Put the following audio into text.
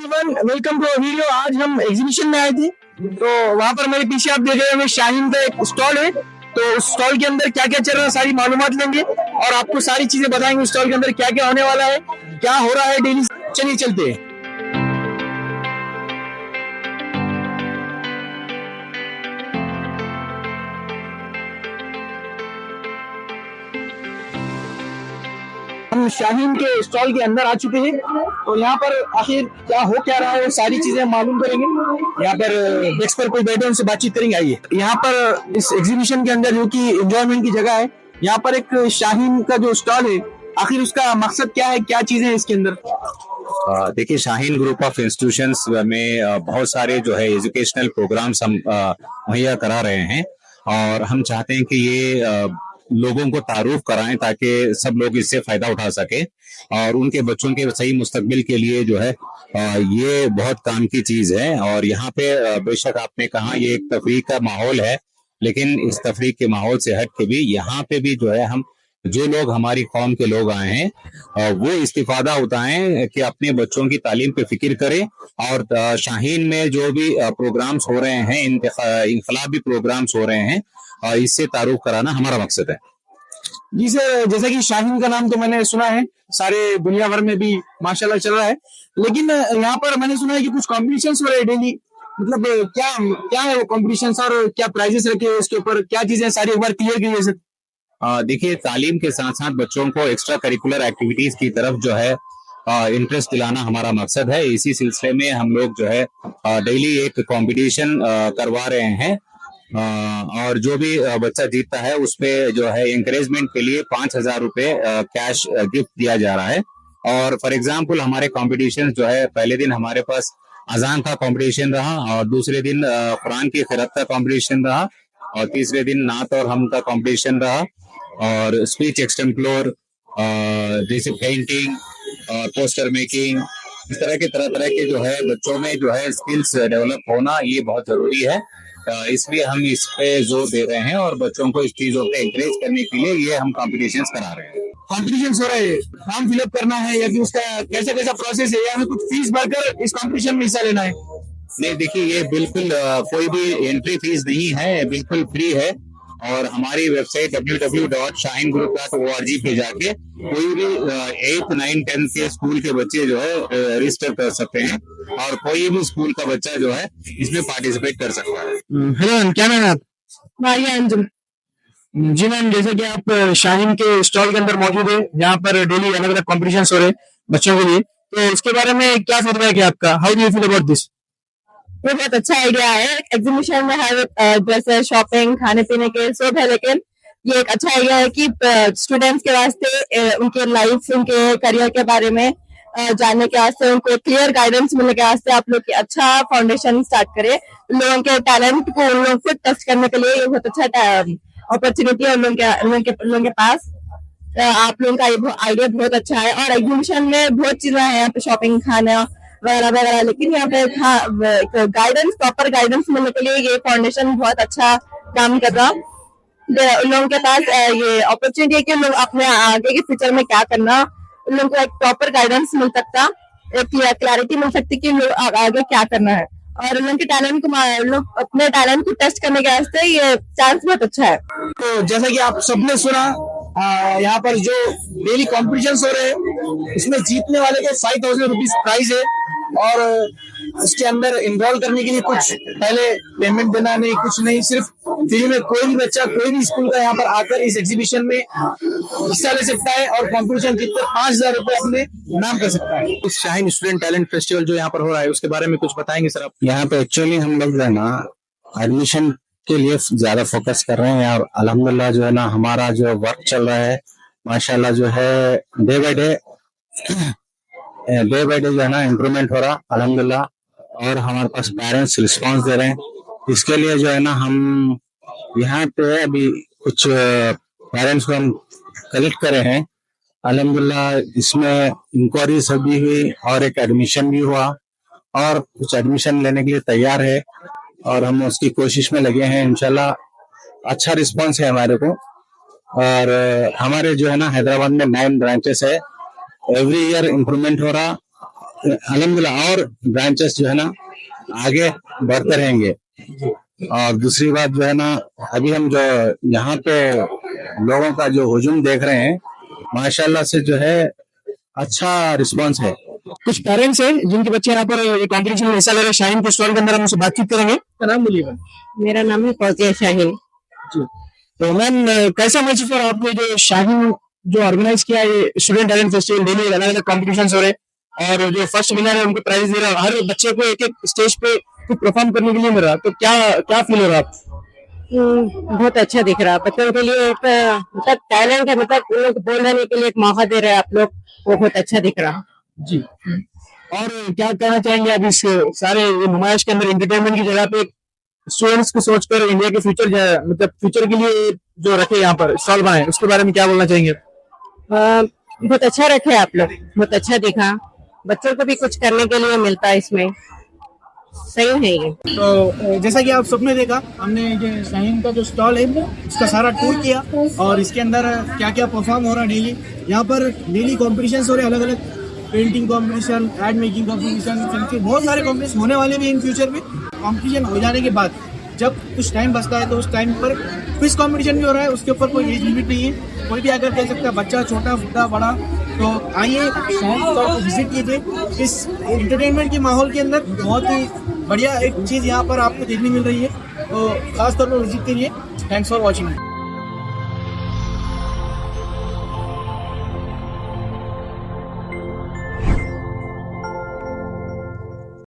Everyone, welcome to video. आज हम exhibition में आए थे, तो वहाँ पर मेरे पीछे आप देख रहे होंगे शाहीन का एक स्टॉल है। तो उस स्टॉल के अंदर क्या क्या चल रहा है सारी मालूमात लेंगे और आपको सारी चीजें बताएंगे। स्टॉल के अंदर क्या क्या होने वाला है, क्या हो रहा है डेली। चलिए चलते हैं। हम शाहीन के स्टॉल के अंदर आ चुके हैं, तो यहाँ पर आखिर क्या रहा है वो सारी चीजें मालूम करेंगे। यहाँ पर डेस्क पर कोई बैठे उनसे बातचीत करेंगे। आइए, यहाँ पर इस एग्जीबिशन के अंदर जो कि एंजॉयमेंट की जगह है, यहाँ पर एक शाहीन का जो स्टॉल है, आखिर उसका मकसद क्या है, क्या चीजें हैं इसके अंदर। देखिए, शाहीन ग्रुप ऑफ इंस्टीट्यूशंस में बहुत सारे जो है एजुकेशनल प्रोग्राम्स हम मुहैया करा रहे हैं और हम चाहते हैं कि ये लोगों को तारुफ कराएं ताकि सब लोग इससे फायदा उठा सके और उनके बच्चों के सही मुस्तकबिल के लिए जो है ये बहुत काम की चीज है। और यहाँ पे बेशक आपने कहा ये एक तफरीक का माहौल है, लेकिन इस तफरीक के माहौल से हट के भी यहाँ पे भी जो है हम जो लोग हमारी कौम के लोग आए हैं वो इस्तिफादा उठाएं कि अपने बच्चों की तालीम पे फिक्र करें। और शाहीन में जो भी प्रोग्राम्स हो रहे हैं, इनकलाबी प्रोग्राम्स हो रहे हैं, इससे तारुफ कराना हमारा मकसद है। जी सर, जैसा कि शाहीन का नाम तो मैंने सुना है, सारे दुनिया भर में भी माशाल्लाह चल रहा है, लेकिन यहाँ पर मैंने सुना है कि कुछ कॉम्पिटिशन्स हो रहे हैं डेली। मतलब क्या क्या है वो कॉम्पिटिशन्स और क्या प्राइजेस रखे हैं उसके ऊपर, क्या चीजें सारी एक बार क्लियर कीजिए सर। देखिए, तालीम के साथ साथ बच्चों को एक्स्ट्रा करिकुलर एक्टिविटीज की तरफ जो है इंटरेस्ट दिलाना हमारा मकसद है। इसी सिलसिले में हम लोग जो है डेली एक कंपटीशन करवा रहे हैं और जो भी बच्चा जीतता है उसपे जो है एंकरेजमेंट के लिए 5,000 रुपए कैश गिफ्ट दिया जा रहा है। और फॉर एग्जांपल हमारे कंपटीशन जो है, पहले दिन हमारे पास अजान का कंपटीशन रहा और दूसरे दिन कुरान की क़िराअत का कंपटीशन रहा और तीसरे दिन नात और हम का कंपटीशन रहा और स्पीच एक्सटेम्पलोर, जैसे पेंटिंग और पोस्टर मेकिंग, इस तरह के जो है बच्चों में जो है स्किल्स डेवलप होना ये बहुत जरूरी है। इसलिए हम इस पे जोर दे रहे हैं और बच्चों को इस चीजों पे एंकरेज करने के लिए ये हम कॉम्पिटिशन्स करा रहे हैं। कॉम्पिटिशन्स हो रहे हैं, फॉर्म फिलअप करना है या फिर उसका कैसा कैसा प्रोसेस है, या हमें कुछ फीस भरकर इस कॉम्पिटिशन में हिस्सा लेना है। नहीं, देखिए, ये बिल्कुल कोई भी एंट्री फीस नहीं है, बिल्कुल फ्री है। और हमारी वेबसाइट www.shaheengroup.org पे जाके कोई भी 8th 9th 10th के स्कूल के बच्चे जो है रजिस्टर कर सकते हैं और कोई भी स्कूल का बच्चा जो है इसमें पार्टिसिपेट कर सकता है। हेलो, क्या नाम है आप। मारिया अंजुम। जी मैम, जैसे कि आप शाहीन के स्टॉल के अंदर मौजूद है, यहाँ पर डेली अलग अलग कॉम्पिटिशन हो रहे हैं बच्चों के लिए, तो उसके बारे में क्या फीडबैक है आपका। How do you feel about this. ये बहुत अच्छा आइडिया है। एग्जीबिशन में हर जैसे शॉपिंग, खाने पीने के सब है, लेकिन ये एक अच्छा आइडिया है कि स्टूडेंट्स के वास्ते उनके लाइफ, उनके करियर के बारे में जानने के वास्ते, उनको क्लियर गाइडेंस मिलने के वास्ते आप लोग की अच्छा फाउंडेशन स्टार्ट करे। लोगों के टैलेंट को उन लोगों को टेस्ट करने के लिए ये बहुत अच्छा अपॉर्चुनिटी है उन लोगों के पास। आप लोगों का ये आइडिया बहुत अच्छा है। और एग्जीबिशन में बहुत चीजें हैं यहाँ पे, शॉपिंग, खाना वगैरह वगैरह, लेकिन यहाँ पे गाइडेंस, प्रॉपर गाइडेंस मिलने के लिए ये फाउंडेशन बहुत अच्छा काम कर रहा है। उन लोगों के पास ये अपॉर्चुनिटी है कि लोग अपने आगे के फ्यूचर में क्या करना, उन लोगों को एक प्रॉपर गाइडेंस मिल सकता, एक क्लैरिटी मिल सकती कि लोग आगे क्या करना है। और उन लोगों के टैलेंट को, लोग अपने टैलेंट को टेस्ट करने के वास्ते ये चांस बहुत अच्छा है। तो जैसा कि आप सबने सुना, यहाँ पर जो डेली कॉम्पिटिशन्स हो रहे हैं इसमें जीतने वाले को 5,000 रुपीज प्राइज है और इसके अंदर इनरोल करने के लिए कुछ पहले पेमेंट देना नहीं, कुछ नहीं, सिर्फ फ्री में कोई भी बच्चा कोई भी स्कूल का यहाँ पर आकर इस एग्जीबिशन में हिस्सा ले सकता है और कॉम्पिटिशन जीतकर 5,000 रुपए अपने नाम कर सकता है। इस शाहीन स्टूडेंट टैलेंट फेस्टिवल जो यहाँ पर हो रहा है उसके बारे में कुछ बताएंगे सर आप। यहाँ पे एक्चुअली हम लोग जो है ना एडमिशन के लिए ज्यादा फोकस कर रहे हैं और अल्हम्दुलिल्लाह जो है ना हमारा जो वर्क चल रहा है माशाल्लाह जो है डे बाय डे जो है ना इम्प्रूवमेंट हो रहा अल्हम्दुलिल्लाह। और हमारे पास पेरेंट्स रिस्पांस दे रहे हैं, इसके लिए जो है ना हम यहाँ पे अभी कुछ पेरेंट्स को हम कलेक्ट करे हैं अल्हम्दुलिल्लाह। इसमें इंक्वायरीज भी हुई और एक एडमिशन भी हुआ और कुछ एडमिशन लेने के लिए तैयार है और हम उसकी कोशिश में लगे हैं। इंशाल्लाह अच्छा रिस्पांस है हमारे को। और हमारे जो है ना हैदराबाद में 9 ब्रांचेस है, एवरी ईयर इम्प्रूवमेंट हो रहा अल्हम्दुलिल्लाह और ब्रांचेस जो है ना आगे बढ़ते रहेंगे। और दूसरी बात जो है ना, अभी हम जो यहाँ पे लोगों का जो हुजूम देख रहे हैं, माशाल्लाह से जो है अच्छा रिस्पांस है। कुछ पेरेंट्स हैं जिनके बच्चे यहाँ पर ये कॉम्पिटिशन में हिस्सा ले रहे हैं। शाहीन के स्टॉल के अंदर हम उनसे बातचीत करेंगे। क्या नाम बोलिएगा? मेरा नाम है फौजिया शाहीन। तो मैम कैसा महसूस हो रहा है आपने जो शाहीन जो ऑर्गेनाइज किया है ये स्टूडेंट टैलेंट फेस्टिवल, डेली अलग अलग कॉम्पिटिशन हो रहे हैं और जो फर्स्ट विनर है उनको प्राइज दे रहा है, हर बच्चे को एक एक स्टेज पे परफॉर्म करने के लिए मिल रहा है, तो क्या क्या फील हो रहा है आपको? बहुत अच्छा दिख रहा है बच्चों के लिए। एक मतलब टैलेंट है, मतलब उन लोग बोलने के लिए एक मौका दे रहे हैं आप लोग, वो बहुत अच्छा दिख रहा है। जी। और क्या कहना चाहेंगे अब इस सारे नुमाइश के अंदर एंटरटेनमेंट की जगह पे स्टूडेंट्स को सोचकर इंडिया के फ्यूचर मतलब फ्यूचर के लिए जो रखे यहाँ पर स्टॉल बनाए, उसके बारे में क्या बोलना चाहेंगे? बहुत अच्छा रखे आप लोग, बहुत अच्छा दिखा, बच्चों को भी कुछ करने के लिए मिलता है इसमें, सही है ये। तो जैसा कि आप सबने देखा, हमने ये शाहीन का जो स्टॉल है उसका सारा टूर किया और इसके अंदर क्या क्या परफॉर्म हो रहा है डेली। यहाँ पर डेली कॉम्पिटिशन हो रहे हैं, अलग अलग painting competition, ad making competition, बहुत सारे कॉम्पिटिशन होने वाले भी इन फ्यूचर में। कॉम्पिटिशन हो जाने के बाद जब कुछ टाइम बचता है तो उस टाइम पर क्विज कॉम्पिटिशन भी हो रहा है, उसके ऊपर कोई एज लिमिट नहीं है, कोई भी आकर कह सकता है, बच्चा छोटा बुढ़ा बड़ा। तो आइए शाहीन स्टॉल को विजिट कीजिए। इस एंटरटेनमेंट के माहौल के अंदर बहुत ही बढ़िया एक चीज़ यहाँ पर आपको देखने मिल रही है, तो खास तौर पर विजिट करिए। Thanks for watching.